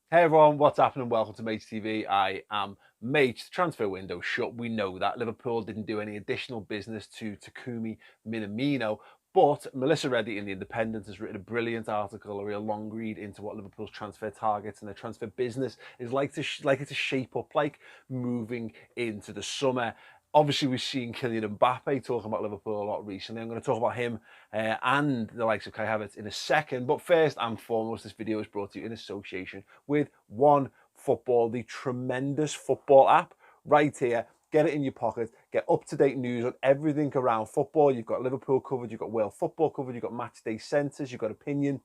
Hey everyone, what's happening? Welcome to Maych TV. I am Maych. The transfer window shut. We know that Liverpool didn't do any additional business to Takumi Minamino, but Melissa Reddy in The Independent has written a brilliant article, a real long read into what Liverpool's transfer targets and their transfer business is likely to shape up like moving into the summer. Obviously, we've seen Kylian Mbappe talking about Liverpool a lot recently. I'm going to talk about him and the likes of Kai Havertz in a second. But first and foremost, this video is brought to you in association with One Football, the tremendous football app right here. Get it in your pocket, get up-to-date news on everything around football. You've got Liverpool covered, you've got World Football covered, you've got match day centres, you've got opinion.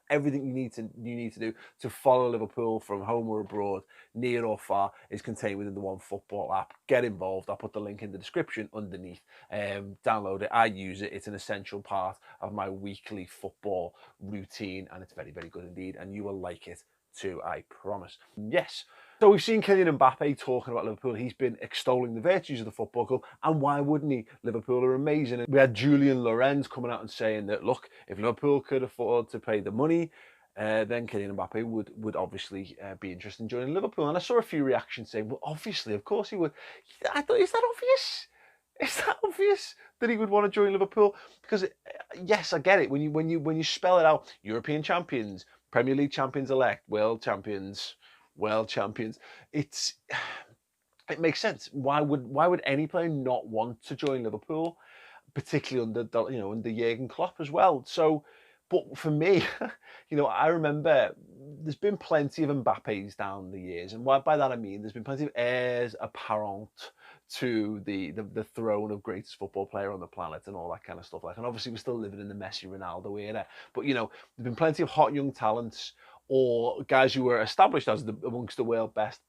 Everything you need to do to follow Liverpool from home or abroad, near or far, is contained within the One Football app. Get involved. I'll put the link in the description underneath. Download it. I use it. It's an essential part of my weekly football routine, and it's very, very good indeed. And you will like it too, I promise. Yes. So we've seen Kylian Mbappe talking about Liverpool. He's been extolling the virtues of the football club, and why wouldn't he? Liverpool are amazing. And we had Julian Lorenz coming out and saying that, look, if Liverpool could afford to pay the money, then Kylian Mbappe would obviously be interested in joining Liverpool. And I saw a few reactions saying, well, obviously, of course he would. I thought, is that obvious? Is that obvious that he would want to join Liverpool? Because yes, I get it. When you spell it out, European champions, Premier League champions elect, world champions, it makes sense. Why would any player not want to join Liverpool, particularly under Jurgen Klopp as well? So, but for me, I remember there's been plenty of Mbappes down the years, and by that I mean there's been plenty of heirs apparent to the throne of greatest football player on the planet and all that kind of stuff. Like, and obviously we're still living in the Messi Ronaldo era, but there's been plenty of hot young talents or guys who were established as amongst the world best.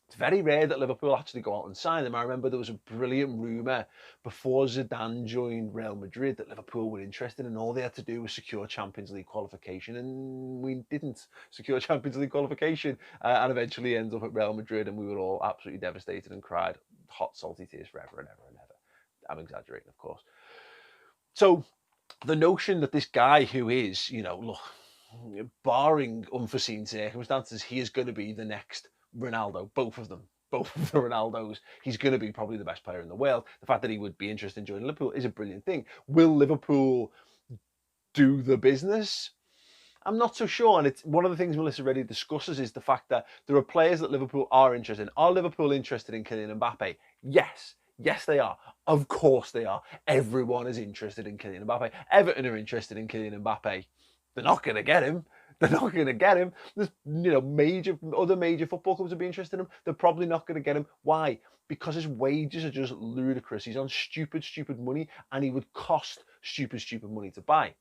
It's very rare that Liverpool actually go out and sign them. I remember there was a brilliant rumour before Zidane joined Real Madrid that Liverpool were interested, and all they had to do was secure Champions League qualification, and we didn't secure Champions League qualification, and eventually ends up at Real Madrid, and we were all absolutely devastated and cried hot, salty tears forever and ever and ever. I'm exaggerating, of course. So the notion that this guy who is, look, barring unforeseen circumstances, he is going to be the next Ronaldo, both of them, both of the Ronaldos. He's going to be probably the best player in the world. The fact that he would be interested in joining Liverpool is a brilliant thing. Will Liverpool do the business? I'm not so sure. And it's one of the things Melissa Reddy discusses is the fact that there are players that Liverpool are interested in. Are Liverpool interested in Kylian Mbappe? Yes. Yes, they are. Of course they are. Everyone is interested in Kylian Mbappe. Everton are interested in Kylian Mbappe. They're not going to get him. They're not going to get him. There's, other major football clubs would be interested in him. They're probably not going to get him. Why? Because his wages are just ludicrous. He's on stupid money, and he would cost stupid money to buy.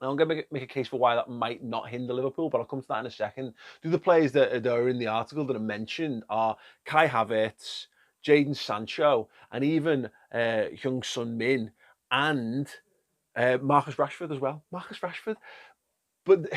Now, I'm going to make a case for why that might not hinder Liverpool, but I'll come to that in a second. The players that are in the article that are mentioned are Kai Havertz, Jadon Sancho, and even Heung-min and Marcus Rashford as well. Marcus Rashford. But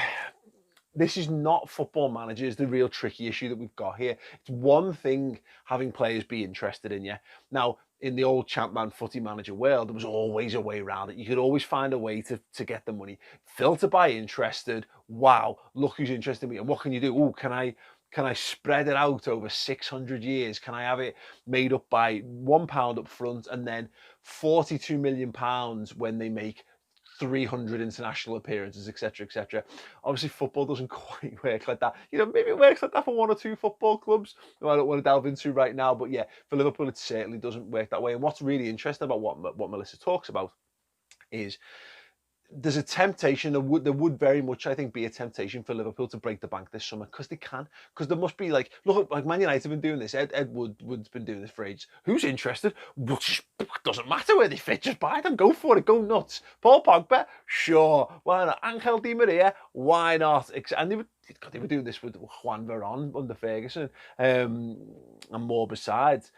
this is not Football Manager is the real tricky issue that we've got here. It's one thing having players be interested in you. Now, in the old Champman Footy Manager world, there was always a way around it. You could always find a way to get the money. Filter by interested. Wow, look who's interested in me. And what can you do? Oh, can I spread it out over 600 years? Can I have it made up by £1 up front and then £42 million when they make 300 international appearances, etc., etc. Obviously, football doesn't quite work like that. Maybe it works like that for one or two football clubs, who I don't want to delve into right now. But yeah, for Liverpool, it certainly doesn't work that way. And what's really interesting about what Melissa talks about is there's a temptation. There would very much, I think, be a temptation for Liverpool to break the bank this summer because they can. Because there must be like Man United have been doing this. Ed Wood's been doing this for ages. Who's interested? Well, doesn't matter where they fit. Just buy them. Go for it. Go nuts. Paul Pogba, sure. Why not? Angel Di Maria, why not? And they were doing this with Juan Veron under Ferguson, and more besides.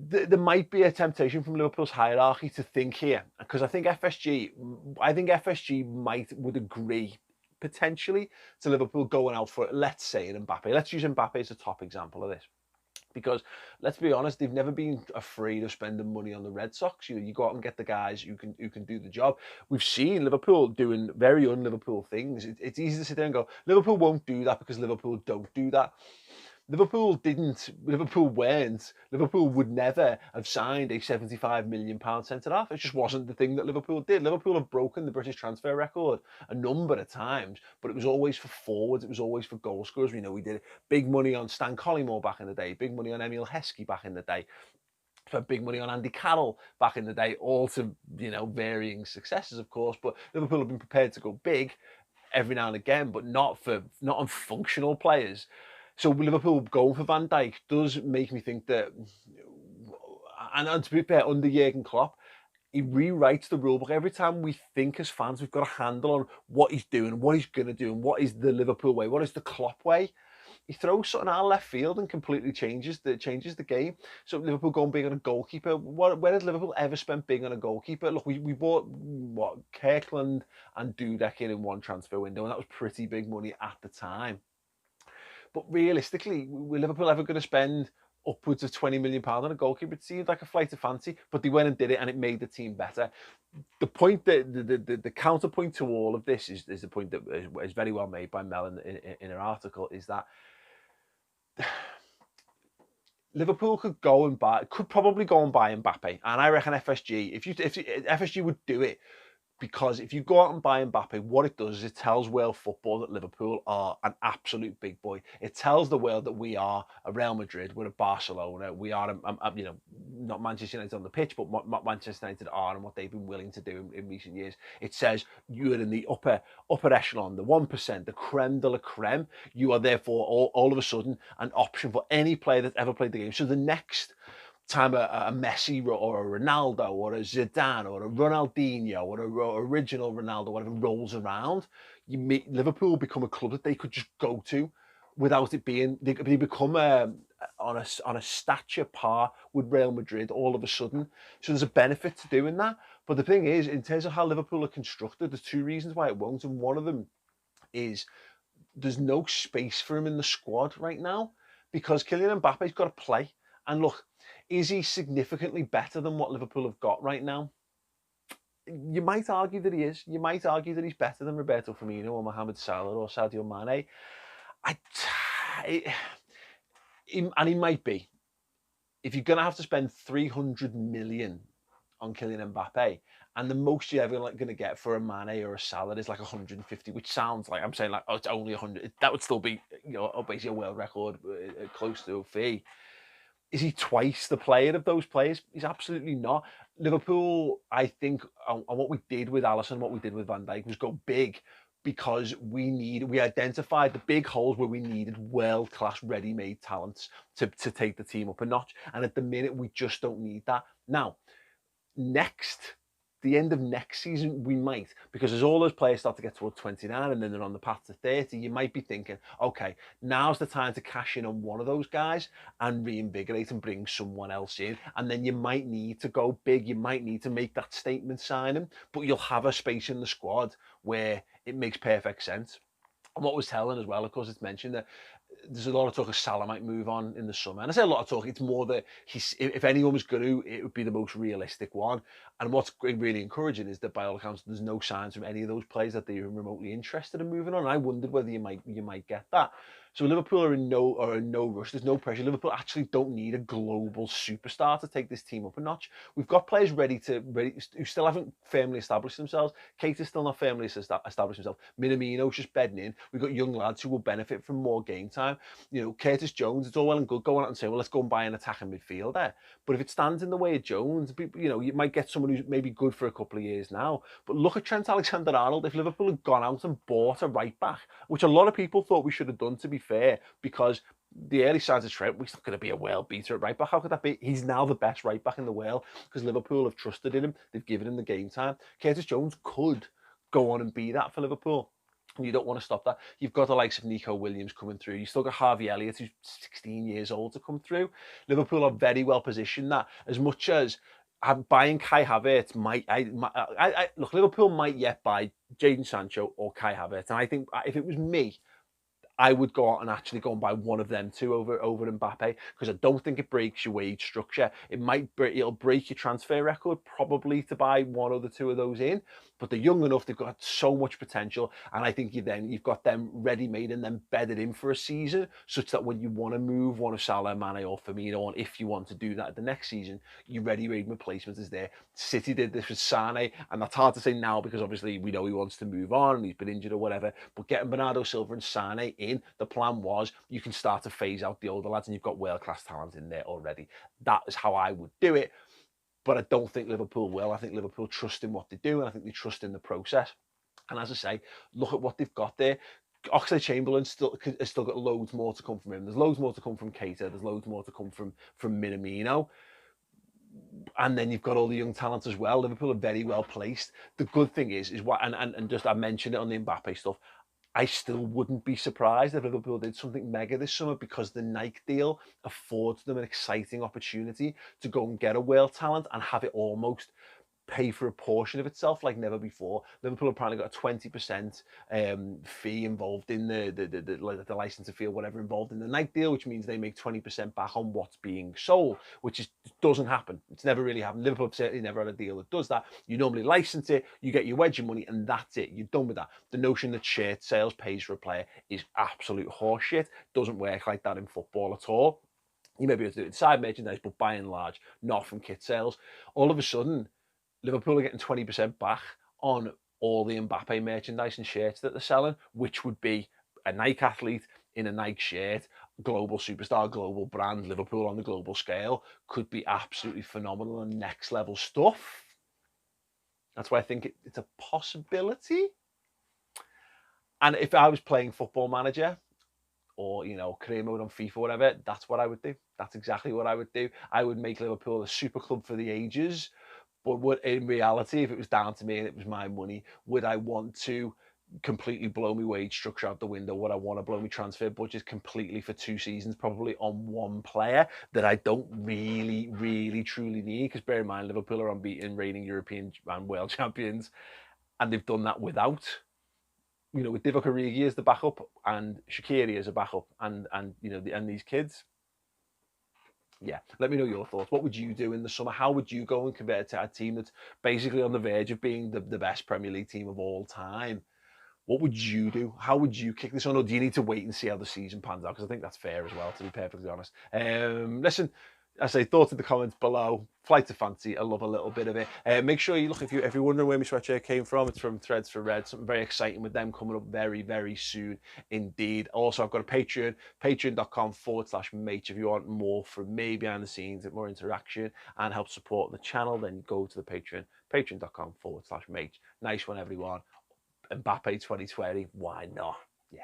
There might be a temptation from Liverpool's hierarchy to think here, because I think FSG would agree potentially to Liverpool going out for, let's say, an Mbappe. Let's use Mbappe as a top example of this, Because let's be honest, they've never been afraid of spending money on the Red Sox. You go out and get the guys who can do the job. We've seen Liverpool doing very un-Liverpool things. It's easy to sit there and go, Liverpool won't do that because Liverpool don't do that. Liverpool didn't. Liverpool weren't. Liverpool would never have signed a £75 million centre half. It just wasn't the thing that Liverpool did. Liverpool have broken the British transfer record a number of times, but it was always for forwards. It was always for goal scorers. We know we did big money on Stan Collymore back in the day, big money on Emile Heskey back in the day, spent big money on Andy Carroll back in the day, all to varying successes, of course. But Liverpool have been prepared to go big every now and again, but not on functional players. So Liverpool going for Van Dijk does make me think that, and to be fair, under Jurgen Klopp, he rewrites the rulebook. Every time we think as fans we've got a handle on what he's doing, what he's going to do, and what is the Liverpool way, what is the Klopp way, he throws something out of left field and completely changes the game. So Liverpool going big on a goalkeeper. Where has Liverpool ever spent big on a goalkeeper? Look, we bought Kirkland and Dudek in one transfer window, and that was pretty big money at the time. But realistically, were Liverpool ever going to spend upwards of £20 million on a goalkeeper? It seemed like a flight of fancy, but they went and did it, and it made the team better. The point that the counterpoint to all of this is the point that is very well made by Mel in her article, is that Liverpool could probably go and buy Mbappe, and I reckon FSG, if FSG would do it. Because if you go out and buy Mbappe, what it does is it tells world football that Liverpool are an absolute big boy. It tells the world that we are a Real Madrid, we're a Barcelona, we are, not Manchester United on the pitch, but what Manchester United are and what they've been willing to do in recent years. It says you're in the upper echelon, the 1%, the creme de la creme. You are therefore all of a sudden an option for any player that's ever played the game. So the next time a Messi or a Ronaldo or a Zidane or a Ronaldinho or a original Ronaldo, whatever, rolls around, Liverpool become a club that they could just go to without it being, they become on a stature par with Real Madrid all of a sudden. So there's a benefit to doing that. But the thing is, in terms of how Liverpool are constructed, there's two reasons why it won't, and one of them is there's no space for him in the squad right now because Kylian Mbappe's got to play. And look, is he significantly better than what Liverpool have got right now? You might argue that he is. You might argue that he's better than Roberto Firmino or Mohamed Salah or Sadio Mane. And he might be. If you're going to have to spend 300 million on Kylian Mbappe, and the most you're ever going to get for a Mane or a Salah is like 150, which sounds like, I'm saying like, oh, it's only 100. That would still be, basically a world record, close to a fee. Is he twice the player of those players? He's absolutely not. Liverpool, I think, on what we did with Alisson, what we did with Van Dijk, was go big because we identified the big holes where we needed world-class ready-made talents to take the team up a notch. And at the minute, we just don't need that. Now, the end of next season, we might, because as all those players start to get towards 29 and then they're on the path to 30, you might be thinking, okay, now's the time to cash in on one of those guys and reinvigorate and bring someone else in. And then you might need to go big. You might need to make that statement signing, but you'll have a space in the squad where it makes perfect sense. And what was telling as well, of course, it's mentioned that there's a lot of talk of Salah might move on in the summer. And I say a lot of talk, it's more that if anyone was going to, it would be the most realistic one. And what's really encouraging is that by all accounts, there's no signs from any of those players that they're remotely interested in moving on. And I wondered whether you might get that. So Liverpool are in no rush. There's no pressure. Liverpool actually don't need a global superstar to take this team up a notch. We've got players ready who still haven't firmly established themselves. Keita's still not firmly established himself. Minamino's just bedding in. We've got young lads who will benefit from more game time. Curtis Jones, it's all well and good going out and saying, well, let's go and buy an attacking midfielder. But if it stands in the way of Jones, you might get someone who's maybe good for a couple of years now. But look at Trent Alexander-Arnold. If Liverpool had gone out and bought a right back, which a lot of people thought we should have done, to be fair, because the early signs of Trent, he's not going to be a world beater at right back. How could that be? He's now the best right back in the world because Liverpool have trusted in him. They've given him the game time. Curtis Jones could go on and be that for Liverpool. And you don't want to stop that. You've got the likes of Nico Williams coming through. You've still got Harvey Elliott, who's 16 years old, to come through. Liverpool are very well positioned that as much as buying Kai Havertz look, Liverpool might yet buy Jadon Sancho or Kai Havertz. And I think if it was me, I would go out and actually go and buy one of them two over Mbappe, because I don't think it breaks your wage structure. It'll break your transfer record probably to buy one or the two of those in, but they're young enough, they've got so much potential, and I think you've got them ready-made and then bedded in for a season, such that when you want to move one of Salah, Mane or Firmino on, if you want to do that the next season, your ready-made replacement is there. City did this with Sane, and that's hard to say now because obviously we know he wants to move on and he's been injured or whatever, but getting Bernardo Silva and Sane in, the plan was you can start to phase out the older lads and you've got world-class talent in there already. That is how I would do it. But I don't think Liverpool will. I think Liverpool trust in what they do, and I think they trust in the process. And as I say, look at what they've got there. Oxlade-Chamberlain has still got loads more to come from him. There's loads more to come from Keita. There's loads more to come from Minamino. And then you've got all the young talent as well. Liverpool are very well placed. The good thing is what, and just I mentioned it on the Mbappe stuff, I still wouldn't be surprised if Liverpool did something mega this summer, because the Nike deal affords them an exciting opportunity to go and get a world talent and have it almost pay for a portion of itself like never before. Liverpool apparently got a 20% fee involved in the licensing fee or whatever involved in the Nike deal, which means they make 20% back on what's being sold, which doesn't happen. It's never really happened. Liverpool have certainly never had a deal that does that. You normally license it, you get your wedge of money, and that's it. You're done with that. The notion that shirt sales pays for a player is absolute horseshit. Doesn't work like that in football at all. You may be able to do it inside merchandise, but by and large, not from kit sales. All of a sudden, Liverpool are getting 20% back on all the Mbappe merchandise and shirts that they're selling, which would be a Nike athlete in a Nike shirt, global superstar, global brand, Liverpool on the global scale, could be absolutely phenomenal and next level stuff. That's why I think it's a possibility. And if I was playing Football Manager or, career mode on FIFA, whatever, that's what I would do. That's exactly what I would do. I would make Liverpool a super club for the ages. But in reality, if it was down to me and it was my money, would I want to completely blow my wage structure out the window? Would I want to blow my transfer budget completely for 2 seasons, probably on one player that I don't really, really, truly need? Because bear in mind, Liverpool are unbeaten, reigning European and world champions, and they've done that without, with Divock Origi as the backup and Shaqiri as a backup, and these kids. Yeah, let me know your thoughts. What would you do in the summer? How would you go and convert to a team that's basically on the verge of being the best Premier League team of all time? What would you do? How would you kick this on? Or do you need to wait and see how the season pans out? Because I think that's fair as well, to be perfectly honest. Listen, I say, thoughts in the comments below. Flight to Fancy, I love a little bit of it. Make sure you look, if you're wondering where my sweatshirt came from, it's from Threads for Red. Something very exciting with them coming up very, very soon indeed. Also, I've got a Patreon, patreon.com/Maych. If you want more from me behind the scenes, more interaction and help support the channel, then go to the Patreon, patreon.com/Maych. Nice one, everyone. Mbappe 2020, why not? Yeah.